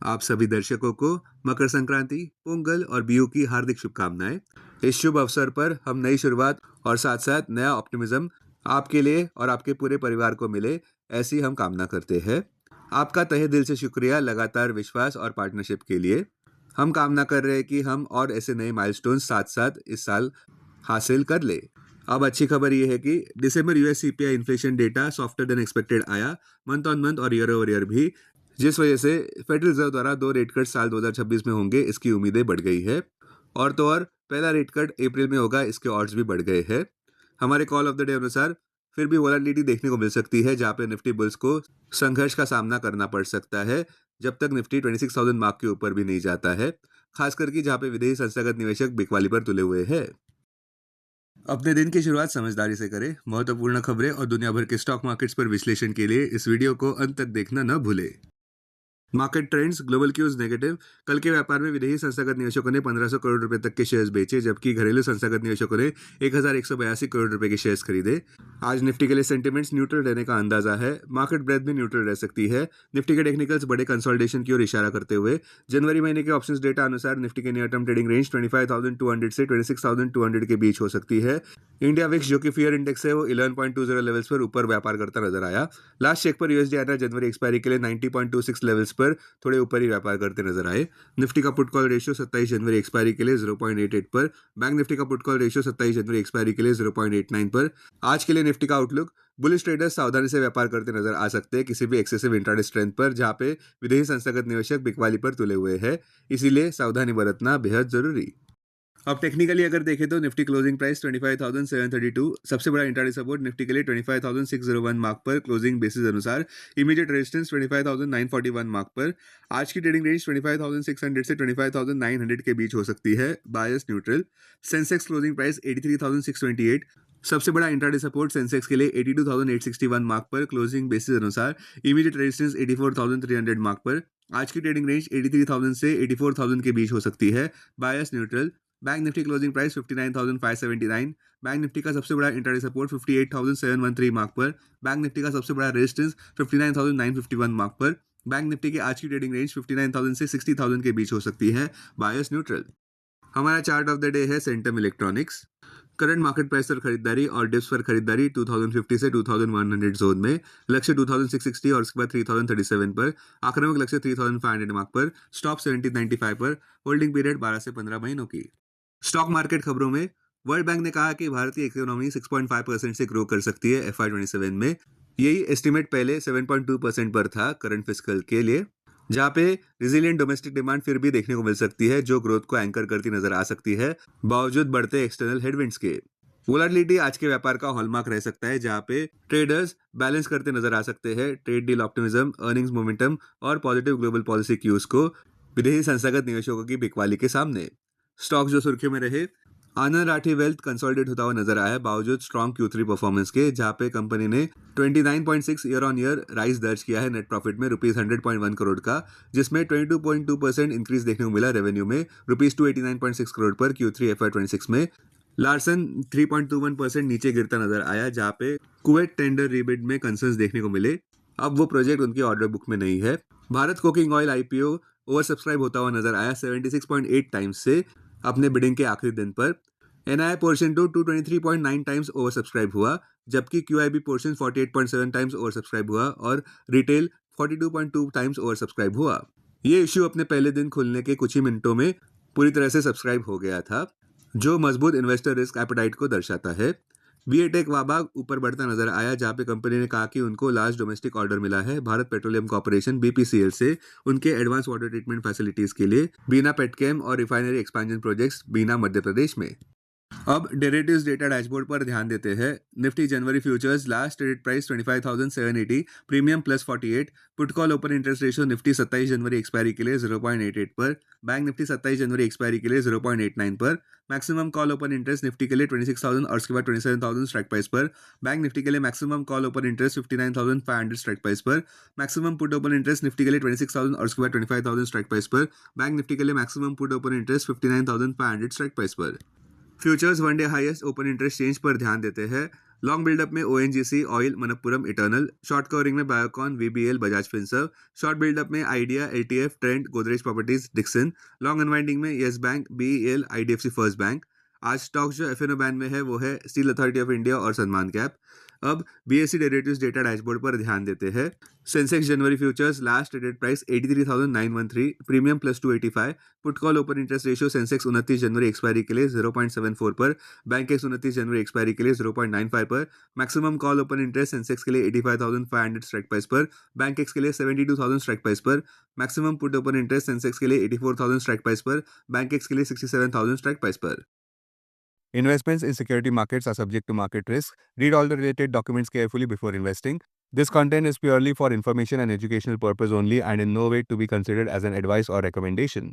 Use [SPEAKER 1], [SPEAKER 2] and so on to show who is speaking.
[SPEAKER 1] आप सभी दर्शकों को मकर संक्रांति, पोंगल और बिहू की हार्दिक शुभकामनाएं। इस शुभ अवसर पर हम नई शुरुआत और साथ साथ नया ऑप्टिमिज्म आपके लिए और आपके पूरे परिवार को मिले, ऐसी हम कामना करते हैं। आपका तहे दिल से शुक्रिया लगातार विश्वास और पार्टनरशिप के लिए। हम कामना कर रहे हैं कि हम और ऐसे नए माइलस्टोन साथ साथ इस साल हासिल कर ले। अब अच्छी खबर यह है कि दिसंबर US CPI inflation data softer than expected आया, मंथ ऑन मंथ और ईयर ओवर ईयर भी, जिस वजह से फेडरल रिजर्व द्वारा 2 रेट कट साल 2026 में होंगे, इसकी उम्मीदें बढ़ गई है। और तो और पहला रेट कट अप्रैल में होगा, इसके ऑड्स भी बढ़ गए हैं। हमारे कॉल ऑफ द डे अनुसार फिर भी वोलेटिलिटी देखने को मिल सकती है, जहां पे निफ्टी बुल्स को संघर्ष का सामना करना पड़ सकता है जब तक निफ्टी 26,000 मार्क के ऊपर भी नहीं जाता है, खासकर कि जहां पे विदेशी संस्थागत निवेशक बिकवाली पर तुले हुए हैं। अपने दिन की शुरुआत समझदारी से करें। महत्वपूर्ण खबरें और दुनिया भर के स्टॉक मार्केट्स पर विश्लेषण के लिए इस वीडियो को अंत तक देखना न भूलें। Market trends, global cues negative. कल के व्यापार में विदेशी संस्थागत निवेशकों ने 1500 करोड़ रुपए तक के शेयर्स बेचे, जबकि घरेलू संस्थागत निवेशकों ने 1182 करोड़ रुपए के शेयर्स खरीदे। आज निफ्टी के लिए सेंटिमेंट्स न्यूट्रल रहने का अंदाजा है। मार्केट ब्रेथ भी न्यूट्रल रह सकती है। निफ्टी के टेक्निकल्स बड़े कंसोलिडेशन की ओर इशारा करते हुए जनवरी महीने के ऑप्शंस डेटा अनुसार निफ्टी के नियर टर्म ट्रेडिंग रेंज 25,200 से 26,200 के बीच हो सकती है। इंडिया विक्स, जो कि फियर इंडेक्स है, वो 11.20 लेवल्स पर ऊपर व्यापार करता नजर आया। लास्ट चेक पर यूएसडी आरआर जनवरी एक्सपायरी के लिए 90.26 लेवल्स पर थोड़े ऊपर ही व्यापार करते नजर आए। निफ्टी का पुट कॉल रेशियो 27 जनवरी एक्सपायरी के लिए 0.88 पर। बैंक निफ्टी का पुट कॉल रेशियो 27 जनवरी एक्सपायरी के लिए 0.89 पर। आज के लिए निफ्टी का आउटलुक, बुलिश ट्रेडर्स सावधानी से व्यापार करते नजर आ सकते हैं किसी भी एक्सेसिव इंट्राडे स्ट्रेंथ पर, जहां पे विदेशी संस्थागत निवेशक बिकवाली पर तुले हुए हैं, इसीलिए सावधानी बरतना बेहद जरूरी। अब टेक्निकली अगर देखें तो निफ्टी क्लोजिंग प्राइस 25,732, सबसे बड़ा इंट्राडे सपोर्ट निफ्टी के लिए 25,601 मार्क पर क्लोजिंग बेसिस अनुसार। इमीडिएट रेजिस्टेंस 25,941 मार्क पर। आज की ट्रेडिंग रेंज 25,600 से 25,900 के बीच हो सकती है, bias neutral. Sensex closing price 83,628, सबसे बड़ा इंट्राडे सपोर्ट सेंसेक्स के लिए 82,861 मार्क पर क्लोजिंग बेसिस अनुसार। इमीडिएट रेजिस्टेंस 84,300 मार्क पर। आज की ट्रेडिंग रेंज 83,000 से 84,000 के बीच हो सकती है, bias neutral. Bank Nifty closing price 59,579, bank Nifty का सबसे बड़ा इंट्राडे सपोर्ट 58,713 मार्क पर। बैंक निफ्टी का सबसे बड़ा रेजिस्टेंस 59,951 मार्क पर। बैंक निफ्टी की आज की ट्रेडिंग रेंज 59,000 से 60,000 के बीच हो सकती है, बायस न्यूट्रल। हमारा चार्ट ऑफ द डे है centum electronics. Current market price पर खरीदारी और डिप्स पर खरीदारी 2050 से 2100 जोन में, लक्ष्य 2660 और उसके बाद 3037 पर, आक्रामक लक्ष्य 3500 मार्क पर, स्टॉप 1795 पर, होल्डिंग पीरियड 12 से 15 महीनों की। स्टॉक मार्केट खबरों में, वर्ल्ड बैंक ने कहा कि भारतीय इकोनॉमी 6.5% से ग्रो कर सकती है FY27 में। यही एस्टिमेट पहले 7.2% पर था करंट फिस्कल के लिए, जहां पे रिजिलियंट डोमेस्टिक डिमांड फिर भी देखने को मिल सकती है, जो ग्रोथ को एंकर करती नजर आ सकती है बावजूद बढ़ते एक्सटर्नल हेडविंड्स के। वोलेटिलिटी आज के व्यापार का हॉलमार्क रह सकता है, जहां पे ट्रेडर्स बैलेंस करते नजर आ सकते हैं trade deal optimism, earnings momentum और पॉजिटिव ग्लोबल पॉलिसी क्यूज को विदेशी संस्थागत निवेशकों की बिकवाली के सामने। स्टॉक जो सुर्खियों में रहे, आनंद राठी वेल्थ कंसोलिडेट होता हुआ नजर आया बावजूद स्ट्रॉन्ग Q3 परफॉर्मेंस के, जहां पे कंपनी ने 29.6 ईयर ऑन ईयर राइज दर्ज किया है नेट प्रॉफिट में ₹100.1 करोड़ का, जिसमें 22.2% इंक्रीज देखने को मिला रेवेन्यू में ₹289.6 करोड़ पर Q3 FY26 में। लार्सन 3.21% नीचे गिरता नजर आया, जहां पे कुवैत टेंडर रीबिड में कंसर्न्स देखने को मिले। अब वो प्रोजेक्ट उनकी ऑर्डर बुक में नहीं है। Bharat coking oil IPO over subscribe होता हुआ नजर आया 76.8 टाइम्स से अपने बिडिंग के आखिरी दिन पर। NII portion 223.9 times over subscribe हुआ, जबकि QIB portion 48.7 times over subscribe हुआ और रिटेल 42.2 टाइम्स ओवर सब्सक्राइब हुआ। ये इश्यू अपने पहले दिन खुलने के कुछ ही मिनटों में पूरी तरह से सब्सक्राइब हो गया था, जो मजबूत इन्वेस्टर रिस्क एपेटाइट को दर्शाता है। वीएटेक वाबाग ऊपर बढ़ता नजर आया, जहां पे कंपनी ने कहा कि उनको लार्ज डोमेस्टिक ऑर्डर मिला है भारत पेट्रोलियम कॉर्पोरेशन BPCL से उनके एडवांस वाटर ट्रीटमेंट फैसिलिटीज के लिए बीना पेटकेम और refinery expansion projects Bina Madhya Pradesh में। अब डेरिवेटिव्स डेटा डैशबोर्ड पर ध्यान देते हैं। निफ्टी जनवरी futures last traded price 25,780, premium +48, put call open interest ratio Nifty 27 जनवरी एक्सपायरी के लिए 0.88 पर, बैंक निफ्टी 27 जनवरी एक्सपायरी के लिए 0.89 पर, maximum call open interest Nifty के लिए 26,000 और उसके बाद 27,000 स्ट्राइक प्राइस पर, बैंक निफ्टी के लिए maximum call open interest 59,500 strike price पर, maximum put open interest Nifty के लिए 26,000 और उसके बाद 25,000 स्ट्राइक प्राइस पर, बैंक निफ्टी के लिए maximum put open interest 59,500 strike price पर। Futures one day highest open interest change पर ध्यान देते हैं। लॉन्ग बिल्डअप में ONGC, oil, Manappuram, Eternal. Short covering में Biocon, VBL, Bajaj Finserv. Short buildup में Idea, LTF, Trent, Godrej Properties, Dixon. Long unwinding में Yes Bank, BEL, IDFC First Bank. आज stocks जो एफएनओ बैन में है वो है स्टील अथॉरिटी ऑफ इंडिया और सलमान कैप। अब बीएससी डेरिवेटिव्स डेटा डैशबोर्ड पर ध्यान देते हैं। सेंसेक्स जनवरी futures last traded price 83,913, premium +285। Put call open interest ratio Sensex 29 जनवरी एक्सपायरी के लिए 0.74 पर, बैंक एक्स 29 जनवरी एक्सपायरी के लिए 0.95 पर। Maximum call open interest Sensex के लिए 85,500 स्ट्राइक प्राइस पर, बैंक एक्स के लिए 72,000 स्ट्राइक प्राइस पर। Maximum put open interest Sensex के लिए 84,000 स्ट्राइक प्राइस पर, बैंक एक्स के लिए 67,000 स्ट्राइक प्राइस पर। Investments in security markets are subject to market risk. Read all the related documents carefully before investing. This content is purely for information and educational purpose only and in no way to be considered as an advice or recommendation.